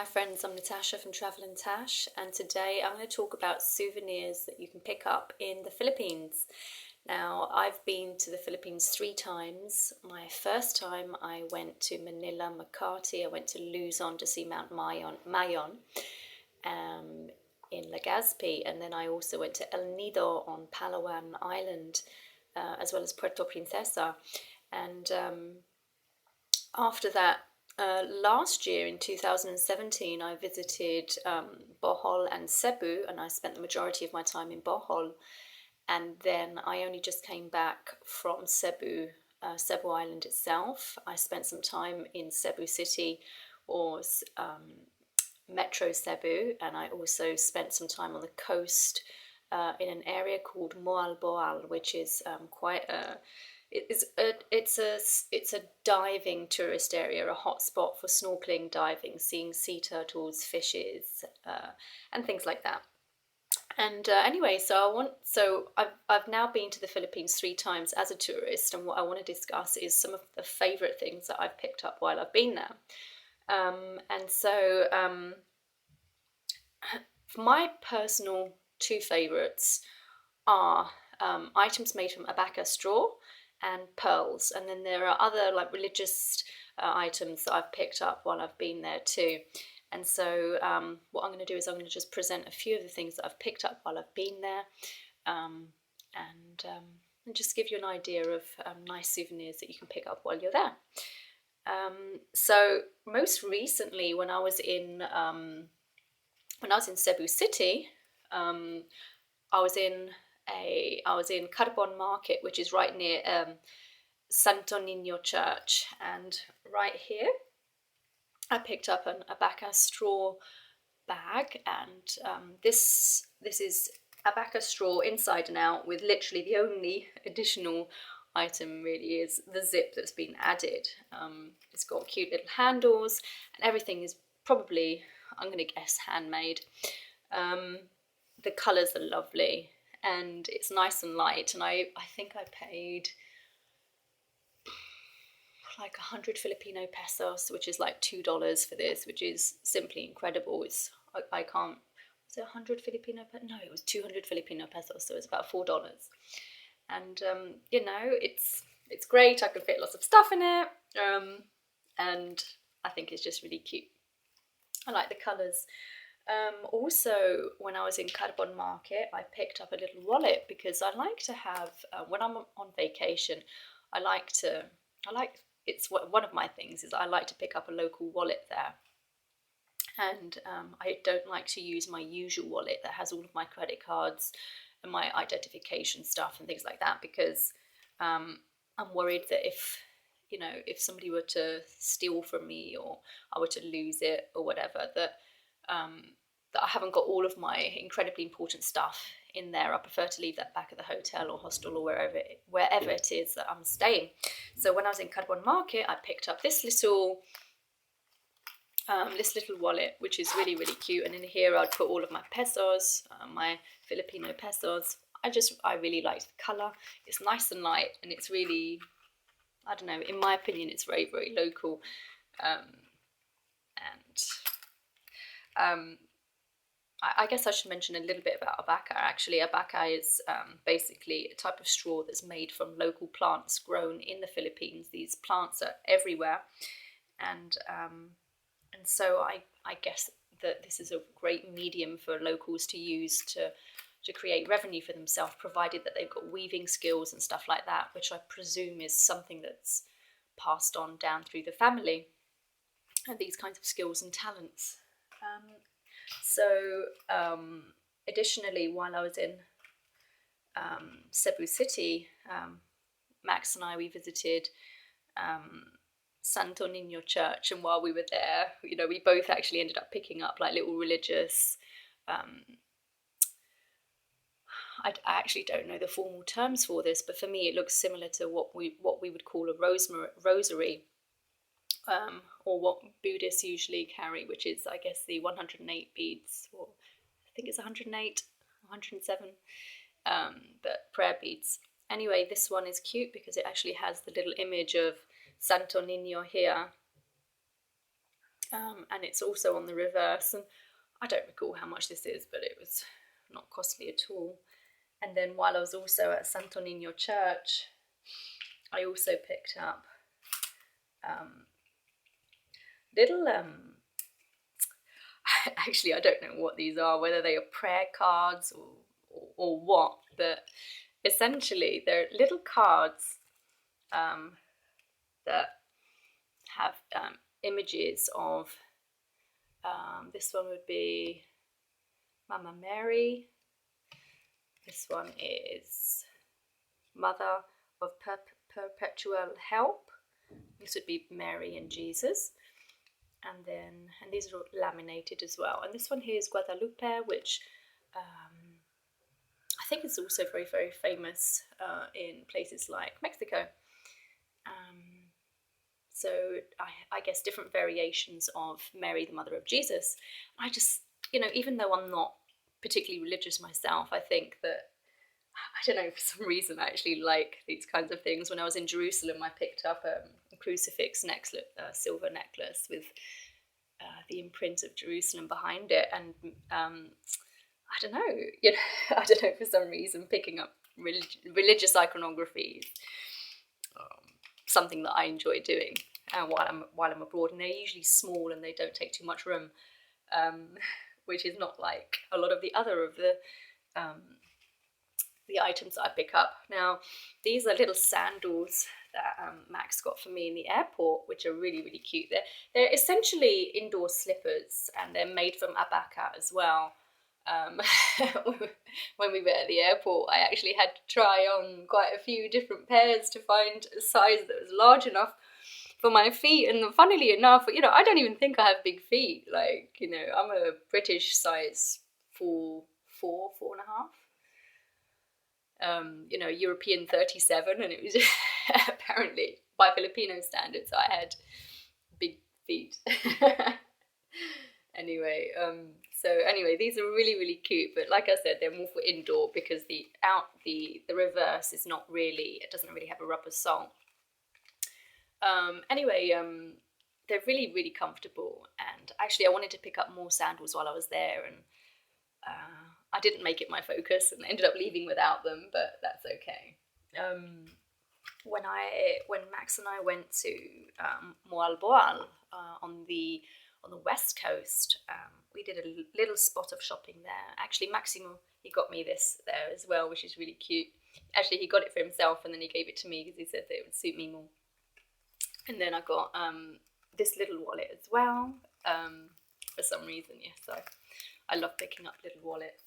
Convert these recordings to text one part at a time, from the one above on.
friends, I'm Natasha from Travel and Tash, and today I'm going to talk about souvenirs that you can pick up in the Philippines. Now, I've been to the Philippines 3 times. My first time I went to Manila, Makati. I went to Luzon to see Mount Mayon in Legazpi, and then I also went to El Nido on Palawan Island, as well as Puerto Princesa. And after that, last year in 2017, I visited Bohol and Cebu, and I spent the majority of my time in Bohol. And then I only just came back from Cebu, Cebu Island itself. I spent some time in Cebu City, or Metro Cebu, and I also spent some time on the coast in an area called Boal, which is quite a it's a diving tourist area, a hotspot for snorkeling, diving, seeing sea turtles, fishes, and things like that. And anyway, I've now been to the Philippines 3 times as a tourist, and what I want to discuss is some of the favourite things that I've picked up while I've been there. My personal 2 favourites are items made from Abaca straw and pearls, and then there are other like religious items that I've picked up while I've been there too. And so what I'm going to do is I'm going to just present a few of the things that I've picked up while I've been there, and just give you an idea of nice souvenirs that you can pick up while you're there. So most recently, when I was in Cebu City, I was in Carbon Market, which is right near Santo Niño Church, and right here I picked up an Abaca straw bag, and this is Abaca straw inside and out, with literally the only additional item really is the zip that's been added. It's got cute little handles, and everything is probably, I'm going to guess, handmade. The colours are lovely, and it's nice and light, and I think I paid like 100 Filipino pesos, which is like $2 for this, which is simply incredible. I can't, was it 100 Filipino pesos? No, it was 200 Filipino pesos, so it's about $4. And you know, it's great. I can fit lots of stuff in it, and I think it's just really cute. I like the colours. Also, when I was in Carbon Market, I picked up a little wallet, because I like to have, when I'm on vacation, it's one of my things is I like to pick up a local wallet there. And I don't like to use my usual wallet that has all of my credit cards and my identification stuff and things like that, because I'm worried that if somebody were to steal from me, or I were to lose it or whatever, that I haven't got all of my incredibly important stuff in there. I prefer to leave that back at the hotel or hostel or wherever it is that I'm staying. So when I was in Carbon Market, I picked up this little wallet, which is really, really cute. And in here I'd put all of my pesos, my Filipino pesos. I really like the colour. It's nice and light, and it's really, I don't know, in my opinion, it's very, very local. I guess I should mention a little bit about Abaca. Actually, Abaca is basically a type of straw that's made from local plants grown in the Philippines. These plants are everywhere, and so I guess that this is a great medium for locals to use to create revenue for themselves, provided that they've got weaving skills and stuff like that, which I presume is something that's passed on down through the family, and these kinds of skills and talents. Additionally, while I was in Cebu City, Max and I, we visited Santo Niño Church, and while we were there, we both actually ended up picking up like little religious, I actually don't know the formal terms for this, but for me it looks similar to what we would call a rosary, or what Buddhists usually carry, which is, I guess, the 108 beads, or I think it's 108, 107, but prayer beads. Anyway, this one is cute because it actually has the little image of Santo Niño here, and it's also on the reverse, and I don't recall how much this is, but it was not costly at all. And then while I was also at Santo Niño Church, I also picked up little actually I don't know what these are, whether they are prayer cards or what, but essentially they're little cards that have images of this one would be Mama Mary, this one is Mother of Perpetual Help, this would be Mary and Jesus, and these are laminated as well, and this one here is Guadalupe, which I think is also very, very famous in places like Mexico. So I guess different variations of Mary, the Mother of Jesus. I just, even though I'm not particularly religious myself, I think that, I don't know, for some reason I actually like these kinds of things. When I was in Jerusalem, I picked up a crucifix necklace, a silver necklace with the imprint of Jerusalem behind it, and I don't know, I don't know, for some reason picking up religious iconography is something that I enjoy doing while I'm abroad, and they're usually small and they don't take too much room, which is not like a lot of the other of the items that I pick up. Now, these are little sandals that Max got for me in the airport, which are really, really cute. They're essentially indoor slippers, and they're made from Abaca as well. When we were at the airport, I actually had to try on quite a few different pairs to find a size that was large enough for my feet. And funnily enough, I don't even think I have big feet. Like, I'm a British size 4, 4.5. European 37, and it was apparently by Filipino standards I had big feet. Anyway, these are really, really cute, but like I said, they're more for indoor because the reverse is not really, it doesn't really have a rubber sole. They're really, really comfortable, and actually I wanted to pick up more sandals while I was there, and I didn't make it my focus and ended up leaving without them, but that's okay. When Max and I went to Bohol on the west coast, we did a little spot of shopping there. Actually, Maximo, he got me this there as well, which is really cute. Actually, he got it for himself and then he gave it to me because he said that it would suit me more. And then I got this little wallet as well, for some reason. Yes, I love picking up little wallets.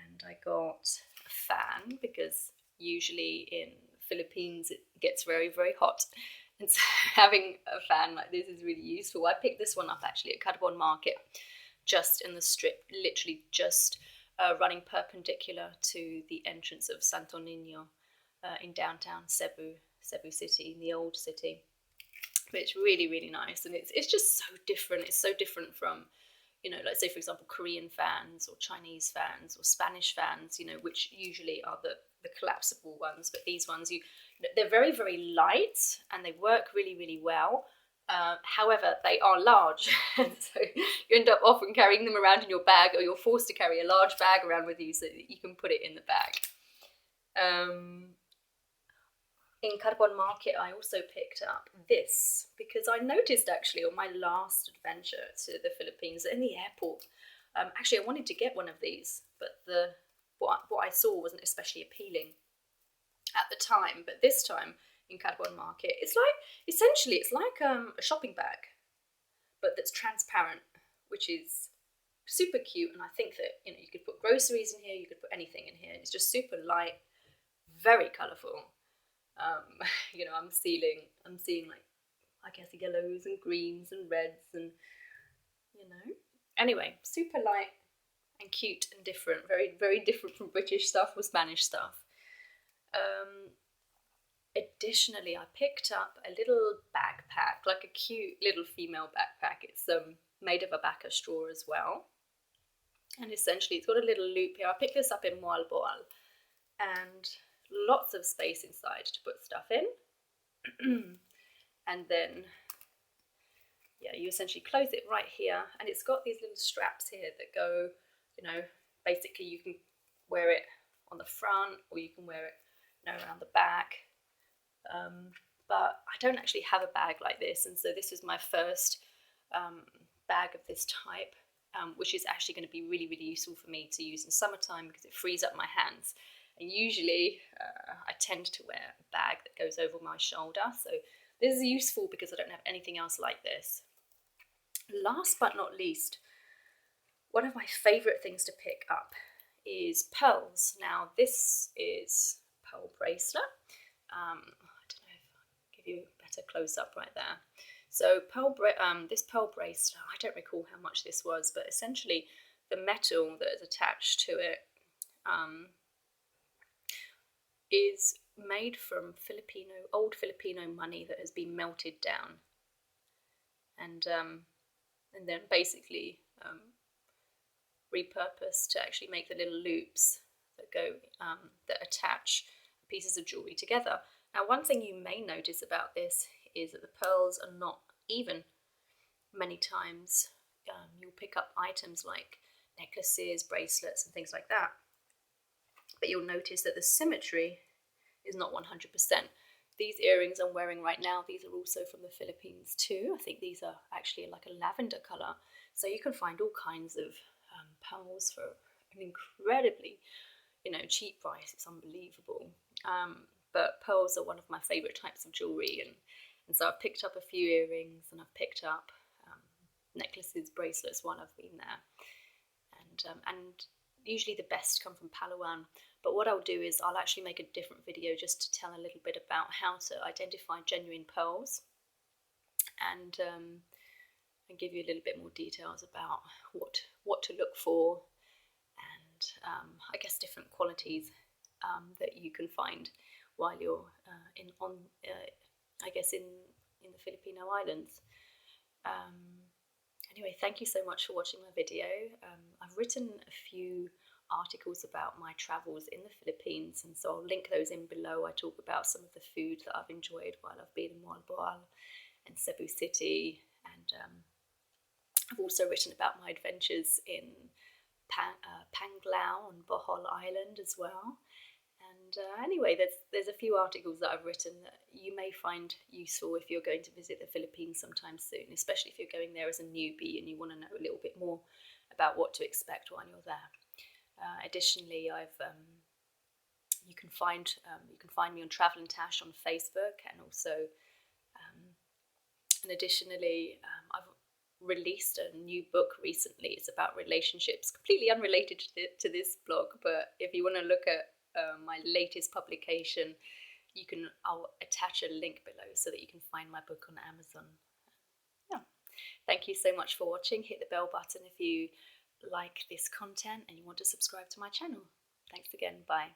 And I got a fan because usually in Philippines it gets very, very hot. And so having a fan like this is really useful. I picked this one up actually at Palawan market, just in the strip, literally just running perpendicular to the entrance of Santo Niño in downtown Cebu City, in the old city. But it's really, really nice, and it's just so different. It's so different from, like say for example Korean fans or Chinese fans or Spanish fans, which usually are the collapsible ones. But these ones, they're very, very light and they work really, really well. However, they are large, and so you end up often carrying them around in your bag, or you're forced to carry a large bag around with you so that you can put it in the bag. In Palawan market, I also picked up this because I noticed actually on my last adventure to the Philippines in the airport. Actually, I wanted to get one of these, but what I saw wasn't especially appealing at the time. But this time in Palawan market, it's like a shopping bag, but that's transparent, which is super cute. And I think that you could put groceries in here, you could put anything in here. It's just super light, very colourful. I'm seeing like, I guess, yellows and greens and reds and, Anyway, super light and cute and different. Very, very different from British stuff or Spanish stuff. Additionally, I picked up a little backpack, like a cute little female backpack. It's made of Abaca straw as well. And essentially, it's got a little loop here. I picked this up in Bohol, and lots of space inside to put stuff in. And then yeah, you essentially close it right here, and it's got these little straps here that go, you know, basically you can wear it on the front, or you can wear it, you know, around the back. But I don't actually have a bag like this, and so this was my first bag of this type, which is actually going to be really, really useful for me to use in summertime because it frees up my hands. And usually I tend to wear a bag that goes over my shoulder, so this is useful because I don't have anything else like this. Last but not least, one of my favourite things to pick up is pearls. Now this is a pearl bracelet. I don't know if I can give you a better close-up right there. So this pearl bracelet, I don't recall how much this was, but essentially the metal that is attached to it is made from old Filipino money that has been melted down, and then basically repurposed to actually make the little loops that attach pieces of jewellery together. Now, one thing you may notice about this is that the pearls are not even. Many times you'll pick up items like necklaces, bracelets, and things like that, but you'll notice that the symmetry is not 100%. These earrings I'm wearing right now, these are also from the Philippines too. I think these are actually like a lavender colour. So you can find all kinds of pearls for an incredibly, cheap price. It's unbelievable. But pearls are one of my favourite types of jewellery, and so I've picked up a few earrings, and I've picked up necklaces, bracelets while I've been there. And usually the best come from Palawan. But what I'll do is I'll actually make a different video just to tell a little bit about how to identify genuine pearls, and give you a little bit more details about what to look for, and I guess different qualities that you can find while you're in the Filipino islands. Anyway, thank you so much for watching my video. I've written a few articles about my travels in the Philippines, and so I'll link those in below. I talk about some of the food that I've enjoyed while I've been in Bohol and Cebu City, and I've also written about my adventures in Panglao on Bohol Island as well. And anyway, there's a few articles that I've written that you may find useful if you're going to visit the Philippines sometime soon, especially if you're going there as a newbie and you want to know a little bit more about what to expect while you're there. Additionally, you can find me on Travel and Tash on Facebook, and also additionally, I've released a new book recently. It's about relationships, completely unrelated to this blog, but if you want to look at my latest publication, I'll attach a link below so that you can find my book on Amazon. Yeah. Thank you so much for watching. Hit the bell button if you like this content and you want to subscribe to my channel. Thanks again. Bye.